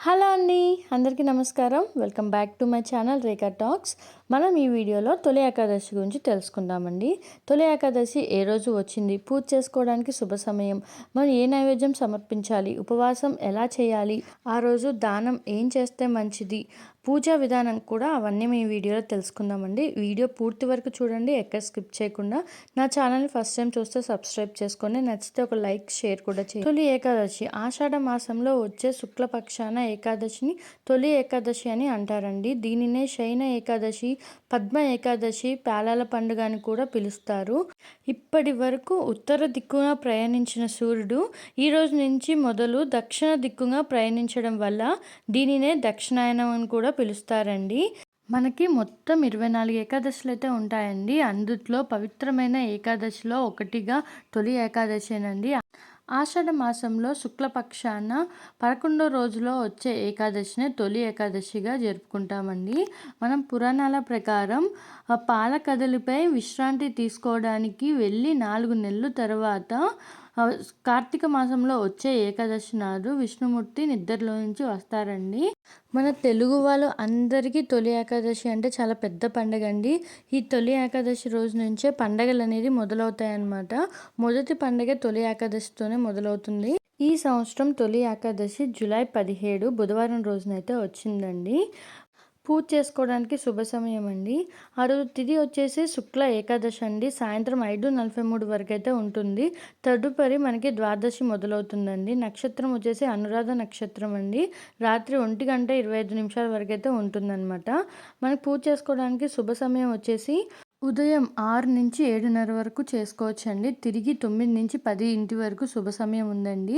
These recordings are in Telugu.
హలో అండి, అందరికీ నమస్కారం. Welcome back to my channel Rekha talks. మనం ఈ వీడియోలో తొలి ఏకాదశి గురించి తెలుసుకుందామండి. తొలి ఏకాదశి ఏ రోజు వచ్చింది, పూజ చేసుకోవడానికి శుభ సమయం, మనం ఏ నైవేద్యం సమర్పించాలి, ఉపవాసం ఎలా చేయాలి, ఆ రోజు దానం ఏం చేస్తే మంచిది, పూజా విధానం కూడా అవన్నీ మీ వీడియోలో తెలుసుకుందామండి. వీడియో పూర్తి వరకు చూడండి, ఎక్కడ స్కిప్ చేయకుండా. నా ఛానల్ని ఫస్ట్ టైం చూస్తే సబ్స్క్రైబ్ చేసుకోండి, నచ్చితే ఒక లైక్ షేర్ కూడా చేయండి. తొలి ఏకాదశి ఆషాఢ మాసంలో వచ్చే శుక్లపక్షాన ఏకాదశిని తొలి ఏకాదశి అని అంటారండి. దీనినే శయన ఏకాదశి, పద్మ ఏకాదశి, పేలాల పండుగ అని కూడా పిలుస్తారు. ఇప్పటి వరకు ఉత్తర దిక్కున ప్రయాణించిన సూర్యుడు ఈ రోజు నుంచి మొదలు దక్షిణ దిక్కుగా ప్రయాణించడం వల్ల దీనినే దక్షిణాయనం అని కూడా పిలుస్తారండి. మనకి మొత్తం 24 ఏకాదశులు అయితే ఉంటాయండి. అందుట్లో పవిత్రమైన ఏకాదశిలో ఒకటిగా తొలి ఏకాదశినండి. ఆషాఢ మాసంలో శుక్లపక్షాన 11వ రోజులో వచ్చే ఏకాదశిని తొలి ఏకాదశిగా జరుపుకుంటామండి. మనం పురాణాల ప్రకారం పాల కదలిపై విశ్రాంతి తీసుకోవడానికి వెళ్ళి 4 నెలల తర్వాత కార్తీక మాసంలో వచ్చే ఏకాదశి నాడు విష్ణుమూర్తి నిద్రలో నుంచి వస్తారండి. మన తెలుగు వాళ్ళు అందరికీ తొలి ఏకాదశి అంటే చాలా పెద్ద పండుగ అండి. ఈ తొలి ఏకాదశి రోజు నుంచే పండగలు అనేది మొదలవుతాయన్నమాట. మొదటి పండుగ తొలి ఏకాదశితోనే మొదలవుతుంది. ఈ సంవత్సరం తొలి ఏకాదశి జూలై 17 బుధవారం రోజునైతే వచ్చిందండి. పూజ చేసుకోవడానికి శుభ సమయం అండి. ఆ రోజు తిథి వచ్చేసి శుక్ల ఏకాదశి అండి. సాయంత్రం 5:43 వరకు అయితే ఉంటుంది. తదుపరి మనకి ద్వాదశి మొదలవుతుందండి. నక్షత్రం వచ్చేసి అనురాధ నక్షత్రం అండి. రాత్రి 1:25 వరకు అయితే ఉంటుందన్నమాట. మనకి పూజ చేసుకోవడానికి శుభ సమయం వచ్చేసి ఉదయం 6 నుంచి 7:30 వరకు చేసుకోవచ్చండి. తిరిగి 9 నుంచి 10 వరకు శుభ సమయం ఉందండి.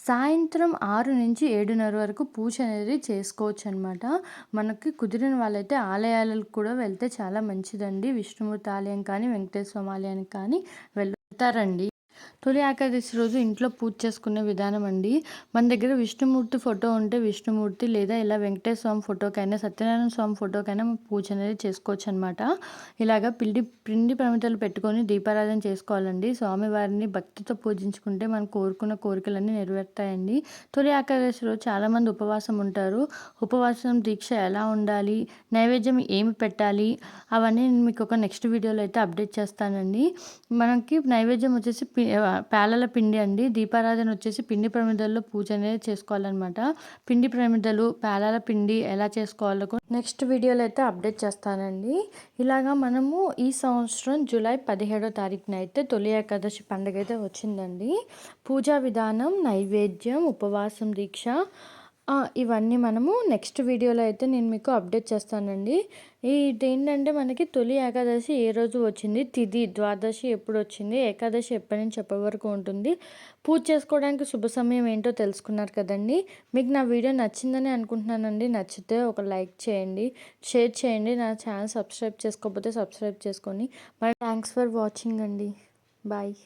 సాయంత్రం 6 నుంచి 7:30 వరకు పూజ అనేది చేసుకోవచ్చు అనమాట. మనకి కుదిరిన వాళ్ళైతే ఆలయాలకు కూడా వెళ్తే చాలా మంచిదండి. విష్ణుమూర్తి ఆలయం కానీ, వెంకటేశ్వర స్వామి ఆలయానికి కానీ వెళ్తారండి. తొలి ఏకాదశి రోజు ఇంట్లో పూజ చేసుకునే విధానం అండి. మన దగ్గర విష్ణుమూర్తి ఫోటో ఉంటే విష్ణుమూర్తి, లేదా ఇలా వెంకటేశ్వర స్వామి ఫోటోకైనా, సత్యనారాయణ స్వామి ఫోటోకైనా పూజ అనేది చేసుకోవచ్చు అనమాట. ఇలాగా పిండి ప్రమిదలు పెట్టుకొని దీపారాధన చేసుకోవాలండి. స్వామివారిని భక్తితో పూజించుకుంటే మనం కోరుకున్న కోరికలన్నీ నెరవేరుతాయండి. తొలి ఏకాదశి రోజు చాలామంది ఉపవాసం ఉంటారు. ఉపవాసం దీక్ష ఎలా ఉండాలి, నైవేద్యం ఏమి పెట్టాలి, అవన్నీ నేను మీకు ఒక నెక్స్ట్ వీడియోలో అయితే అప్డేట్ చేస్తానండి. మనకి నైవేద్యం వచ్చేసి పేలల పిండి అండి. దీపారాధన వచ్చేసి పిండి ప్రమిదల్లో పూజ అనేది చేసుకోవాలన్నమాట. పిండి ప్రమిదలు, పేలాల పిండి ఎలా చేసుకోవాలో నెక్స్ట్ వీడియోలో అయితే అప్డేట్ చేస్తానండి. ఇలాగా మనము ఈ సంవత్సరం జూలై 17వ తారీఖున అయితే తొలి ఏకాదశి పండుగ అయితే వచ్చిందండి. పూజా విధానం, నైవేద్యం, ఉపవాసం దీక్ష ఇవన్నీ మనము నెక్స్ట్ వీడియోలో అయితే నేను మీకు అప్డేట్ చేస్తానండి. ఇదేంటంటే మనకి తొలి ఏకాదశి ఏ రోజు వచ్చింది, తిథి ద్వాదశి ఎప్పుడు వచ్చింది, ఏకాదశి ఎప్పటి నుంచి ఎప్పటి వరకు ఉంటుంది, పూజ చేసుకోవడానికి శుభ సమయం ఏంటో తెలుసుకున్నారు కదండి. మీకు నా వీడియో నచ్చిందని అనుకుంటున్నానండి. నచ్చితే ఒక లైక్ చేయండి, షేర్ చేయండి. నా ఛానల్ సబ్స్క్రైబ్ చేసుకోకపోతే సబ్స్క్రైబ్ చేసుకొని. మరి థ్యాంక్స్ ఫర్ వాచింగ్ అండి. బాయ్.